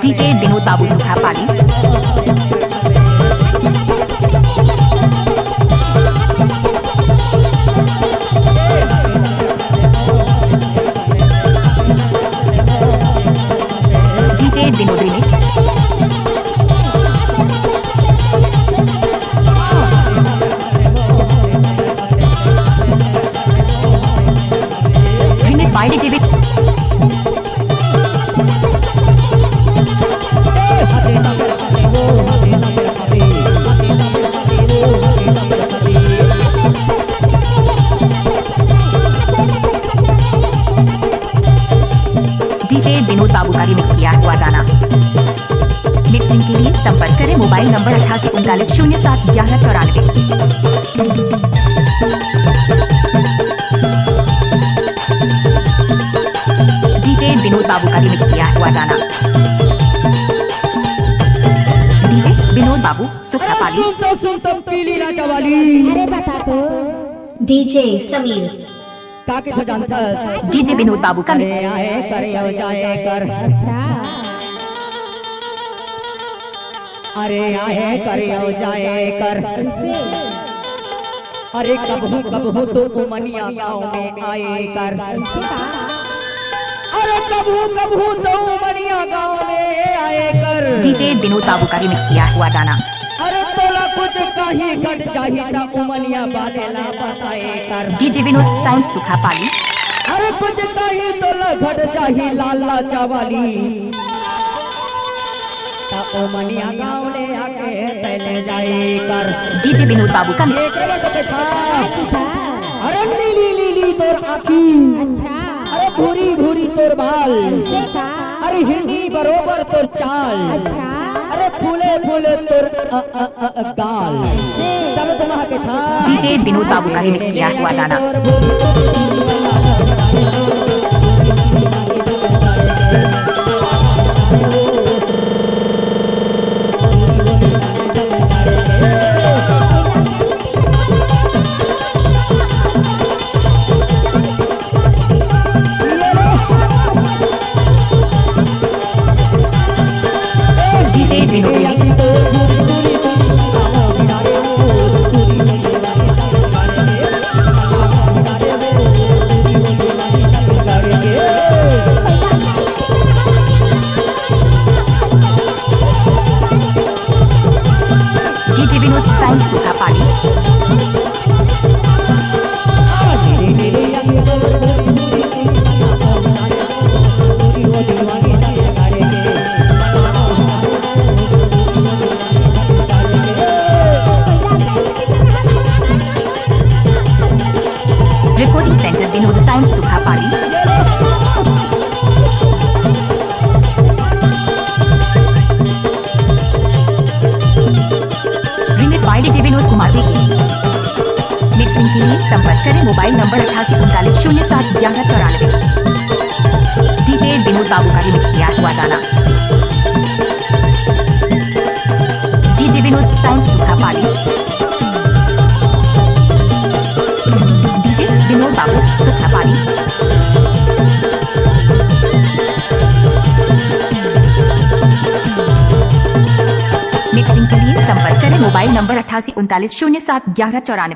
DJ Vinod Babu Sukhapali. DJ Vinod remix. Remix by DJ DJ Vinod Babu का remix किया हुआ गाना। मिक्सिंग के लिए संपर्क करें mobile number 8839071194। DJ Vinod Babu का रिमिक्स किया हुआ गाना। डीजे विनोद बाबू सुखापाली। सुन तो पीली राजावाली। अरे बता तो। डीजे समीर। काके तो जानता है। डीजे विनोद बाबू का अरे मिक्स। आए कर यो जाए कर। अच्छा अरे आए कर यो जाए कर। कैसे? अरे कबहू तो उमनिया गाँव में आए कर। कैसे कहा? अरे कबहू तो उमनिया गाँव में आए कर। डीजे विनोद बाबू का रिमिक्स किया हुआ गाना। अरे तोला कुछ कहीं घट जाही ता उमनिया बाले ला बताए कर। DJ Vinod sound Sukhapali. अरे कुछ कहीं तोला घट जाही लाला चावाली। ता उमनिया गाँव ने आके तले जाए कर। डीजे विनोद बाबू का मिक्स। एक वक्त था। अच्छा अरे नीली नीली तोर आँखी। अच्छा अरे भूरी भूरी तोर बाल। कैसे कहा? अरे हिंदी बरोबर तोर चाल। अच्छा अरे फूले फूले तोर गाल। तब तुम्हारा के था। डीजे विनोद बाबू का रिमिक्स किया हुआ गाना। DJ Vinod remix. DJ Vinod sound Sukhapali. Recording centre Vinod sound Sukhapali. Remix by DJ Vinod Kumar देगी। मिक्सिंग के लिए संपर्क करें mobile number 8839071194। DJ Vinod Babu का रिमिक्स किया हुआ गाना। DJ Vinod sound Sukhapali. DJ Vinod Babu Sukhapali. Mixing के लिए संपर्क करें मोबाइल नंबर 8839071194।